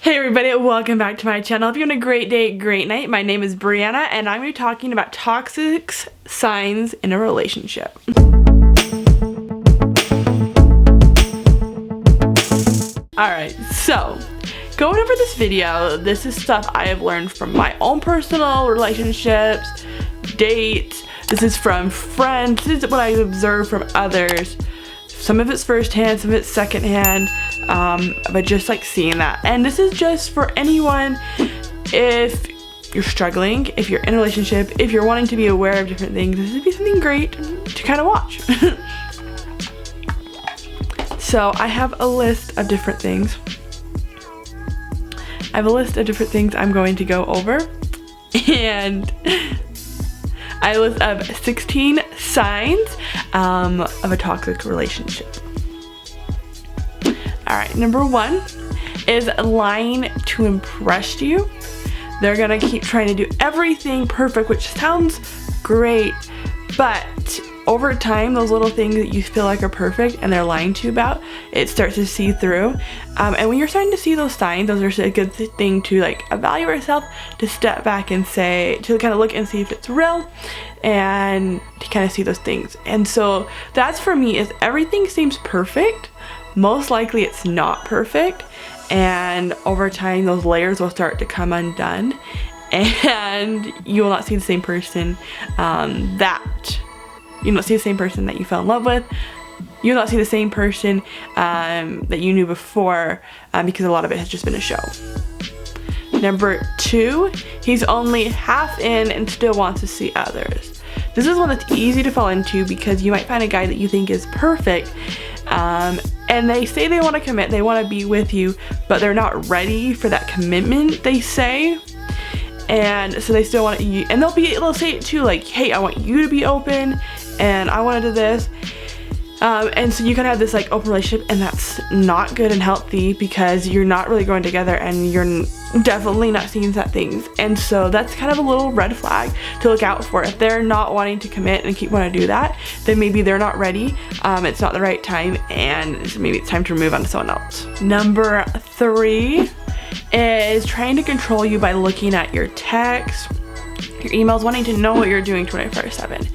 Hey everybody, welcome back to my channel. Hope you're having a great day, great night. My name is Brianna and I'm going to be talking about toxic signs in a relationship. Alright, so going over this video, this is stuff I have learned from my own personal relationships, dates. This is from friends. This is what I've observed from others. Some of it's firsthand, some of it's secondhand, but just like seeing that. And this is just for anyone if you're struggling, if you're in a relationship, if you're wanting to be aware of different things. This would be something great to kind of watch. So I have a list of different things. I'm going to go over, and I list of 16 signs of a toxic relationship. Alright, number 1 is lying to impress you. They're gonna keep trying to do everything perfect, which sounds great, but over time, those little things that you feel like are perfect and they're lying to you about, it starts to see through. And when you're starting to see those signs, those are a good thing to like evaluate yourself, to step back and say, to kind of look and see if it's real, and to kind of see those things. And so that's for me, is everything seems perfect, most likely it's not perfect, and over time those layers will start to come undone and you will not see the same person you don't see the same person that you fell in love with. You will not see the same person that you knew before, because a lot of it has just been a show. Number 2, he's only half in and still wants to see others. This is one that's easy to fall into because you might find a guy that you think is perfect, and they say they want to commit, they want to be with you, but they're not ready for that commitment, they say. And so they still want you, and they'll say it too, like, hey, I want you to be open, and I want to do this. And so you kind of have this like open relationship, and that's not good and healthy because you're not really going together and you're definitely not seeing that things. And so that's kind of a little red flag to look out for. If they're not wanting to commit and keep wanting to do that, then maybe they're not ready. It's not the right time, and maybe it's time to move on to someone else. Number 3 is trying to control you by looking at your texts, your emails, wanting to know what you're doing 24/7.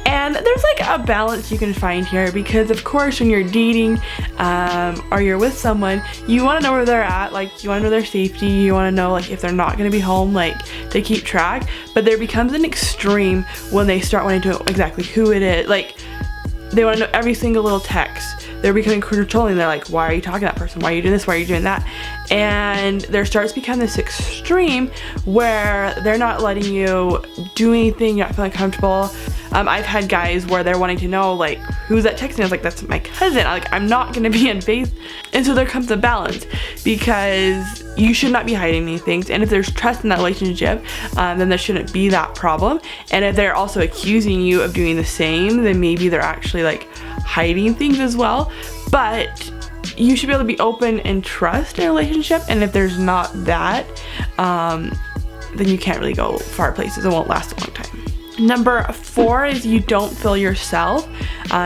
And there's like a balance you can find here, because of course when you're dating or you're with someone, you want to know where they're at, like you want to know their safety, you want to know like if they're not going to be home, like to keep track. But there becomes an extreme when they start wanting to know exactly who it is, like they want to know every single little text. They're becoming controlling. They're like, why are you talking to that person? Why are you doing this? Why are you doing that? And there starts to become this extreme where they're not letting you do anything, you're not feeling comfortable. I've had guys where they're wanting to know, like, who's that texting? I was like, that's my cousin. I'm not going to be invasive. And so there comes a balance, because you should not be hiding these things. And if there's trust in that relationship, then there shouldn't be that problem. And if they're also accusing you of doing the same, then maybe they're actually like hiding things as well. But you should be able to be open and trust in a relationship. And if there's not that, then you can't really go far places. It won't last a long time. Number 4 is you don't feel yourself.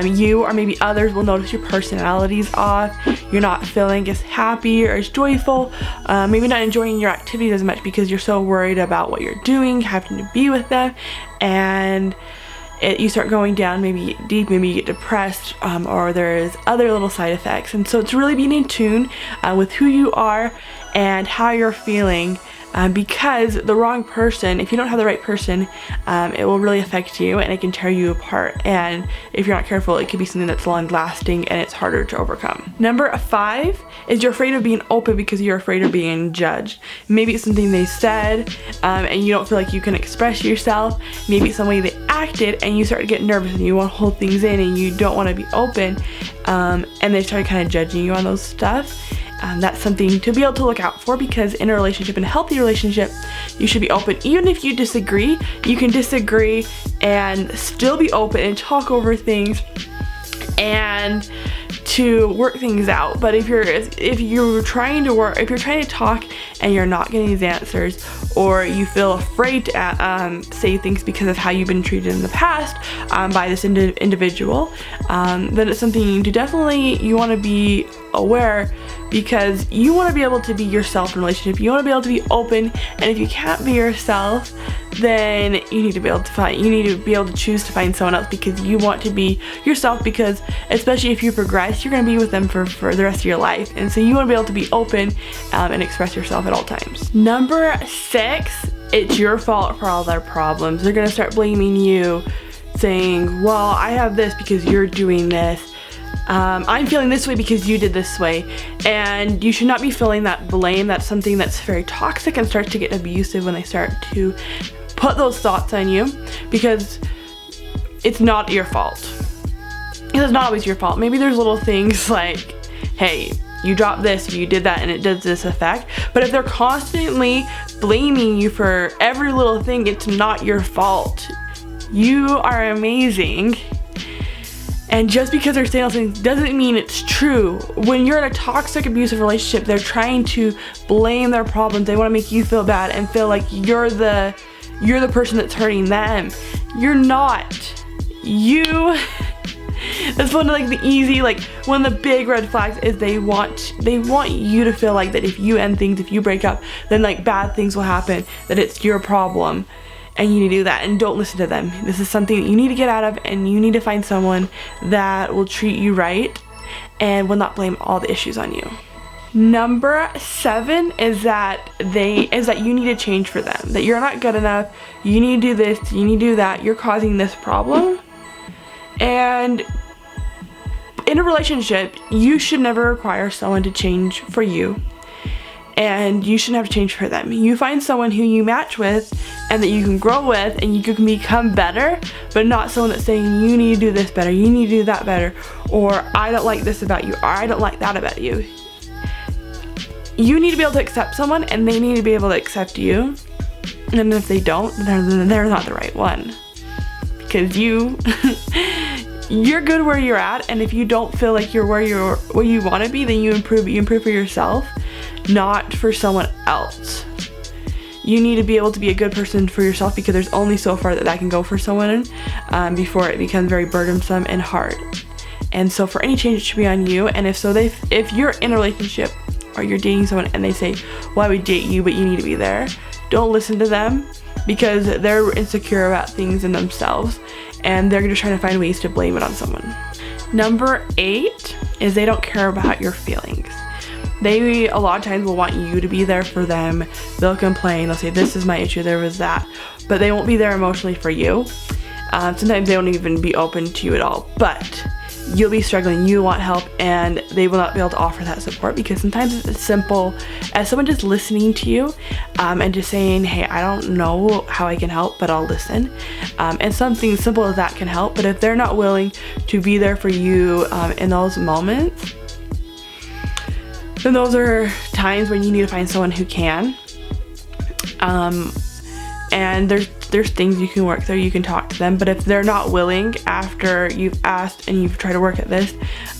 You or maybe others will notice your personality's off. You're not feeling as happy or as joyful. Maybe not enjoying your activities as much because you're so worried about what you're doing, having to be with them, and you start going down, maybe you get deep, maybe you get depressed, or there's other little side effects. And so it's really being in tune with who you are and how you're feeling, because the wrong person, if you don't have the right person, it will really affect you and it can tear you apart. And if you're not careful, it could be something that's long lasting and it's harder to overcome. Number 5 is you're afraid of being open because you're afraid of being judged. Maybe it's something they said, and you don't feel like you can express yourself. Maybe it's some way they acted and you start to get nervous and you want to hold things in and you don't want to be open, and they start kind of judging you on those stuff. That's something to be able to look out for, because in a relationship, in a healthy relationship, you should be open. Even if you disagree, you can disagree and still be open and talk over things and to work things out. But if you're trying to talk and you're not getting these answers, or you feel afraid to say things because of how you've been treated in the past by this individual, then it's something to definitely, you want to be aware, because you want to be able to be yourself in a relationship. You want to be able to be open, and if you can't be yourself, then you need to be able to choose to find someone else, because you want to be yourself, because especially if you progress, you're going to be with them for the rest of your life, and so you want to be able to be open and express yourself at all times. Number 6, it's your fault for all their problems. They're going to start blaming you, saying, well, I have this because you're doing this. I'm feeling this way because you did this way. And you should not be feeling that blame. That's something that's very toxic and starts to get abusive when they start to put those thoughts on you, because it's not your fault. It's not always your fault. Maybe there's little things like, hey, you dropped this, you did that, and it does this effect. But if they're constantly blaming you for every little thing, it's not your fault. You are amazing. And just because they're saying things doesn't mean it's true. When you're in a toxic, abusive relationship, they're trying to blame their problems. They want to make you feel bad and feel like you're the person that's hurting them. You're not. That's one of like the easy, like one of the big red flags is they want you to feel like that if you end things, if you break up, then like bad things will happen, that it's your problem. And you need to do that, and don't listen to them. This is something that you need to get out of, and you need to find someone that will treat you right and will not blame all the issues on you. Number 7 is that you need to change for them. That you're not good enough. You need to do this. You need to do that. You're causing this problem. And in a relationship, you should never require someone to change for you. And you shouldn't have to change for them. You find someone who you match with and that you can grow with and you can become better, but not someone that's saying you need to do this better, you need to do that better, or I don't like this about you, or I don't like that about you. You need to be able to accept someone, and they need to be able to accept you. And if they don't, then they're not the right one. Because you're good where you're at, and if you don't feel like you're where you want to be, then you improve for yourself, not for someone else. You need to be able to be a good person for yourself, because there's only so far that can go for someone before it becomes very burdensome and hard. And so for any change, it should be on you. And if you're in a relationship or you're dating someone and they say, well, I would date you, but you need to be there, don't listen to them, because they're insecure about things in themselves and they're just trying to find ways to blame it on someone. Number 8 is they don't care about your feelings. They a lot of times will want you to be there for them. They'll complain, they'll say, this is my issue, there was that, but they won't be there emotionally for you. Sometimes they won't even be open to you at all, but you'll be struggling, you want help, and they will not be able to offer that support, because sometimes it's as simple as someone just listening to you and just saying, hey, I don't know how I can help, but I'll listen. And something simple as that can help. But if they're not willing to be there for you in those moments, then those are times when you need to find someone who can. And there's things you can work through, you can talk to them, but if they're not willing after you've asked and you've tried to work at this,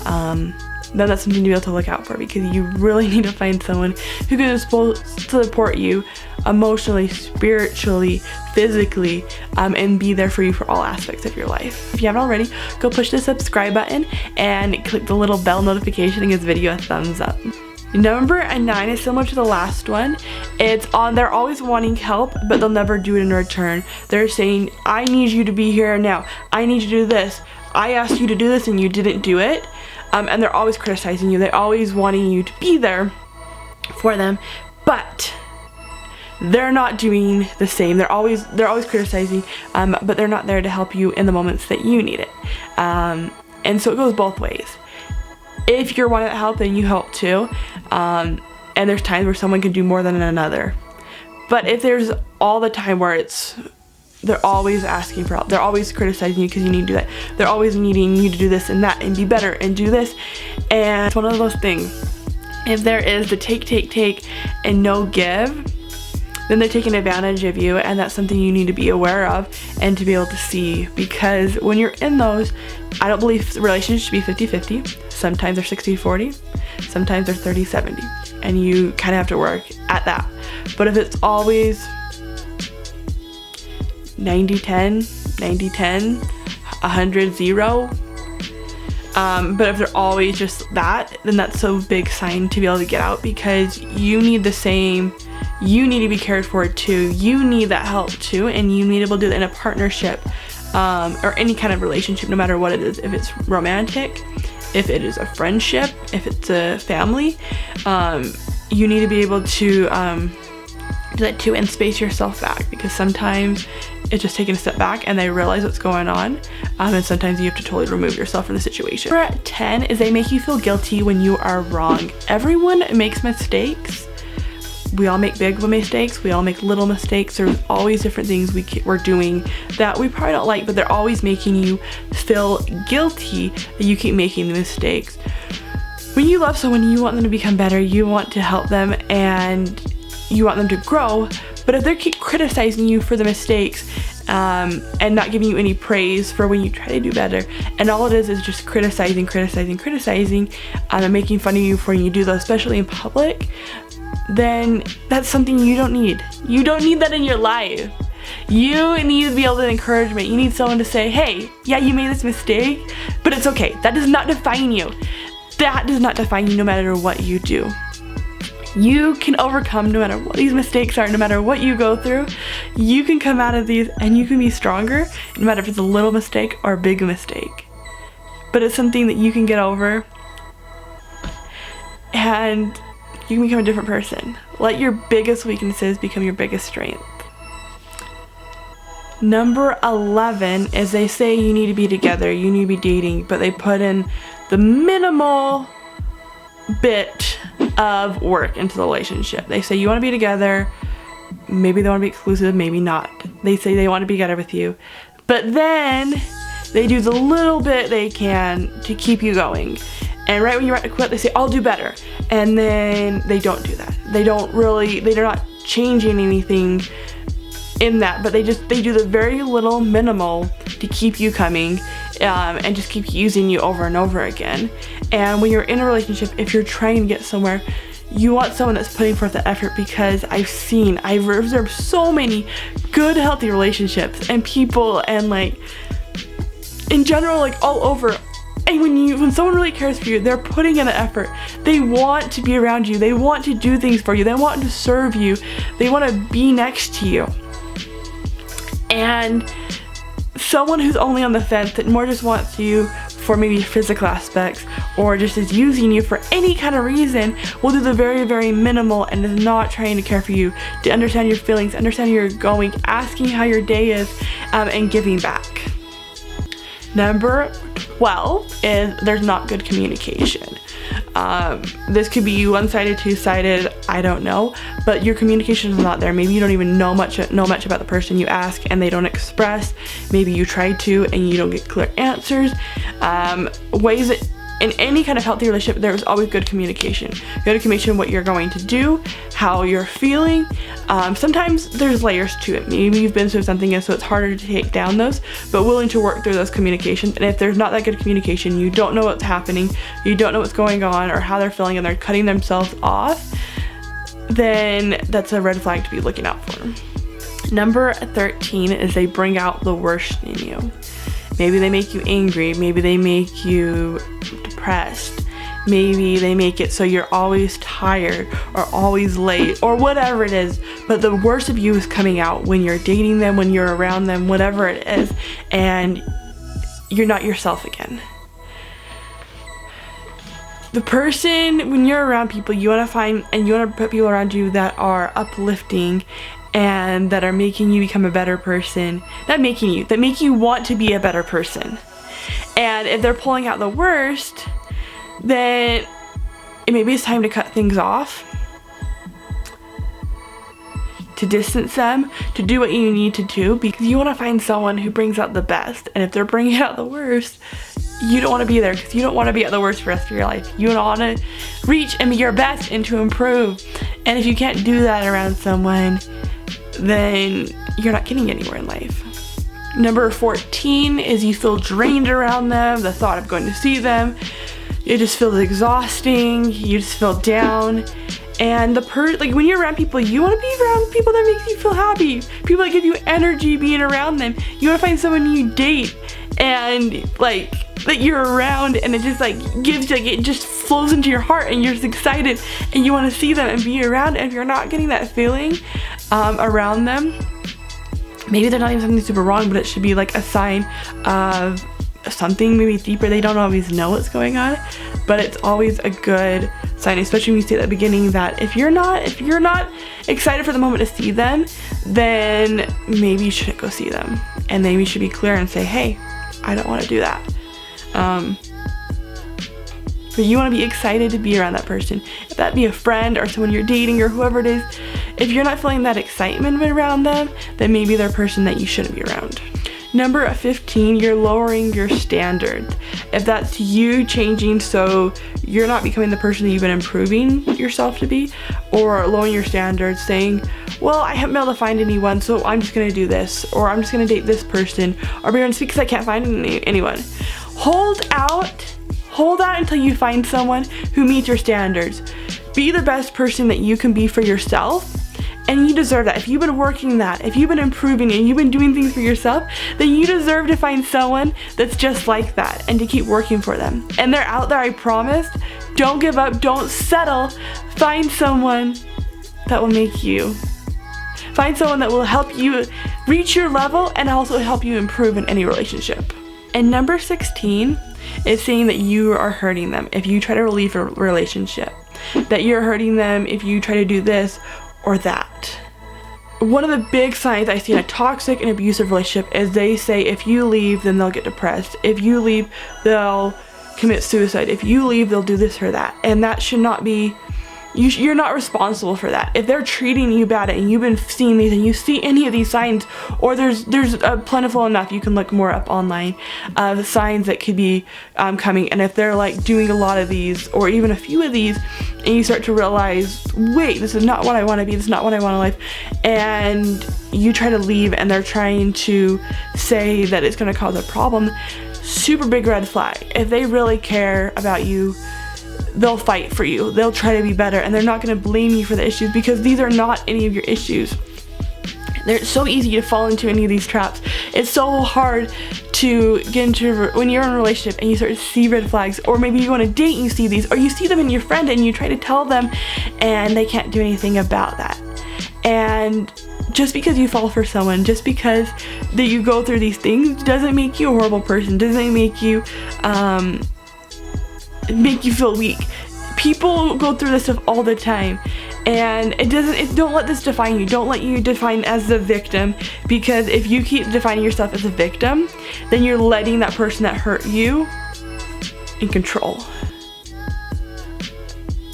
then that's something to be able to look out for, because you really need to find someone who can support you emotionally, spiritually, physically, and be there for you for all aspects of your life. If you haven't already, go push the subscribe button and click the little bell notification and give this video a thumbs up. Number 9 is similar to the last one. They're always wanting help, but they'll never do it in return. They're saying, I need you to be here now. I need you to do this. I asked you to do this and you didn't do it. And they're always criticizing you. They're always wanting you to be there for them, but they're not doing the same. They're always criticizing, but they're not there to help you in the moments that you need it. And so it goes both ways. If you're wanting to help, then you help too. And there's times where someone can do more than another. But if there's all the time where they're always asking for help, they're always criticizing you because you need to do that, they're always needing you to do this and that and be better and do this, and it's one of those things. If there is the take and no give, then they're taking advantage of you, and that's something you need to be aware of and to be able to see, because when you're in those, I don't believe relationships should be 50-50. Sometimes they're 60-40, sometimes they're 30-70, and you kind of have to work at that. But if it's always 90-10, 90-10, 100-0, But if they're always just that, then that's a big sign to be able to get out, because you need the same, you need to be cared for too, you need that help too, and you need to be able to do that in a partnership, or any kind of relationship, no matter what it is. If it's romantic, if it is a friendship, if it's a family, you need to be able to do that too, and space yourself back, because sometimes it's just taking a step back and they realize what's going on, and sometimes you have to totally remove yourself from the situation. Number 10 is they make you feel guilty when you are wrong. Everyone makes mistakes. We all make big mistakes, we all make little mistakes. There's always different things we're doing that we probably don't like, but they're always making you feel guilty that you keep making the mistakes. When you love someone, you want them to become better, you want to help them, and you want them to grow. But if they keep criticizing you for the mistakes, and not giving you any praise for when you try to do better, and all it is just criticizing, and making fun of you for when you do those, especially in public, then that's something you don't need. You don't need that in your life. You need to be able to encouragement. You need someone to say, hey, yeah, you made this mistake, but it's okay. That does not define you. That does not define you no matter what you do. You can overcome no matter what these mistakes are, no matter what you go through. You can come out of these and you can be stronger, no matter if it's a little mistake or a big mistake. But it's something that you can get over, and you can become a different person. Let your biggest weaknesses become your biggest strength. Number 11 is they say you need to be together, you need to be dating, but they put in the minimal bit of work into the relationship. They say you want to be together, maybe they want to be exclusive, maybe not. They say they want to be together with you, but then they do the little bit they can to keep you going. And right when you're about to quit, they say, I'll do better. And then they don't do that. They're not changing anything in that, but they do the very little minimal to keep you coming, and just keep using you over and over again. And when you're in a relationship, if you're trying to get somewhere, you want someone that's putting forth the effort, because I've observed so many good, healthy relationships and people, and like in general, like all over. And when someone really cares for you, they're putting in the effort. They want to be around you. They want to do things for you. They want to serve you. They want to be next to you. And someone who's only on the fence, that more just wants you for maybe physical aspects, or just is using you for any kind of reason, will do the very, very minimal and is not trying to care for you, to understand your feelings, understand where you're going, asking how your day is, and giving back. Number 12 is there's not good communication. This could be one-sided, two-sided, I don't know, but your communication is not there. Maybe you don't even know much about the person you ask and they don't express. Maybe you try to and you don't get clear answers. Ways that in any kind of healthy relationship, there's always good communication. Good communication, what you're going to do, how you're feeling. Sometimes there's layers to it. Maybe you've been through something and so it's harder to take down those, but willing to work through those communications. And if there's not that good communication, you don't know what's happening, you don't know what's going on or how they're feeling, and they're cutting themselves off, then that's a red flag to be looking out for. Number 13 is they bring out the worst in you. Maybe they make you angry, maybe they make you depressed, maybe they make it so you're always tired or always late or whatever it is, but the worst of you is coming out when you're dating them, when you're around them, whatever it is, and you're not yourself again. The person, when you're around people, you want to find and you want to put people around you that are uplifting and that are making you become a better person. Not making you, that make you want to be a better person. And if they're pulling out the worst, then maybe it's time to cut things off, to distance them, to do what you need to do, because you want to find someone who brings out the best. And if they're bringing out the worst, you don't want to be there, because you don't want to be at the worst for the rest of your life. You want to reach and be your best and to improve. And if you can't do that around someone, then you're not getting anywhere in life. Number 14 is you feel drained around them. The thought of going to see them, it just feels exhausting. You just feel down. And like when you're around people, you want to be around people that make you feel happy, people that give you energy being around them. You want to find someone you date and like that you're around, and it just like gives you, like, it just flows into your heart and you're just excited and you want to see them and be around. And if you're not getting that feeling around them, maybe they're not even something super wrong, but it should be like a sign of something maybe deeper. They don't always know what's going on, but it's always a good sign, especially when you say at the beginning that if you're not excited for the moment to see them, then maybe you shouldn't go see them, and then you should be clear and say, hey, I don't want to do that. But you want to be excited to be around that person, if that be a friend or someone you're dating or whoever it is. If you're not feeling that excitement around them, then maybe they're a person that you shouldn't be around. Number 15, you're lowering your standards. If that's you changing so you're not becoming the person that you've been improving yourself to be, or lowering your standards, saying, well, I haven't been able to find anyone, so I'm just gonna do this, or I'm just gonna date this person, or be honest because I can't find anyone. Hold out until you find someone who meets your standards. Be the best person that you can be for yourself. And you deserve that. If you've been working that, if you've been improving and you've been doing things for yourself, then you deserve to find someone that's just like that and to keep working for them. And they're out there, I promise. Don't give up, don't settle. Find someone that will make you. Find someone that will help you reach your level and also help you improve in any relationship. And number 16 is saying that you are hurting them if you try to leave a relationship. That you're hurting them if you try to do this or that. One of the big signs I see in a toxic and abusive relationship is they say if you leave, then they'll get depressed. If you leave, they'll commit suicide. If you leave, they'll do this or that. And that should not be, you're not responsible for that. If they're treating you bad and you've been seeing these and you see any of these signs, or there's plentiful enough, you can look more up online, the signs that could be coming. And if they're like doing a lot of these or even a few of these, and you start to realize, wait, this is not what I want to be, this is not what I want in life, and you try to leave and they're trying to say that it's going to cause a problem, super big red flag. If they really care about you, they'll fight for you, they'll try to be better, and they're not going to blame you for the issues, because these are not any of your issues. They're so easy to fall into any of these traps. It's so hard to get into when you're in a relationship and you start to see red flags, or maybe you go on a date and you see these, or you see them in your friend and you try to tell them and they can't do anything about that. And just because you fall for someone, just because that you go through these things, doesn't make you a horrible person, doesn't make you feel weak. People go through this stuff all the time, and don't let this define you. Don't let you define as the victim, because if you keep defining yourself as a victim, then you're letting that person that hurt you in control.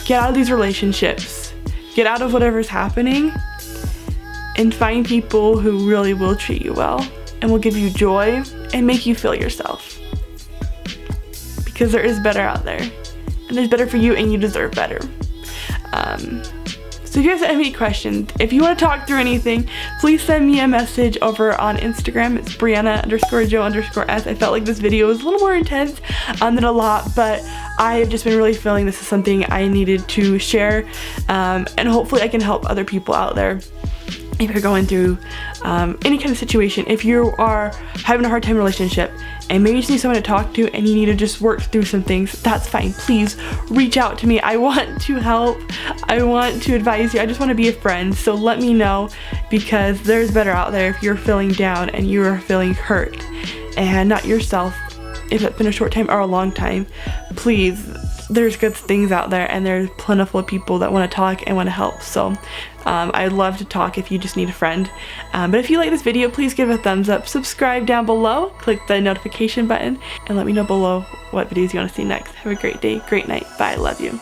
Get out of these relationships, get out of whatever's happening, and find people who really will treat you well and will give you joy and make you feel yourself. Because there is better out there, and there's better for you, and you deserve better. So if you guys have any questions, if you want to talk through anything, please send me a message over on Instagram. It's Brianna_Jo_S. I felt like this video was a little more intense than a lot, but I have just been really feeling this is something I needed to share, and hopefully I can help other people out there. If you're going through any kind of situation, if you are having a hard time in a relationship and maybe you just need someone to talk to and you need to just work through some things, that's fine. Please reach out to me. I want to help. I want to advise you. I just want to be a friend. So let me know, because there's better out there if you're feeling down and you are feeling hurt and not yourself. If it's been a short time or a long time, please, there's good things out there, and there's plentiful people that want to talk and want to help. So I'd love to talk if you just need a friend. But if you like this video, please give it a thumbs up, subscribe down below, click the notification button, and let me know below what videos you want to see next. Have a great day, great night. Bye, love you.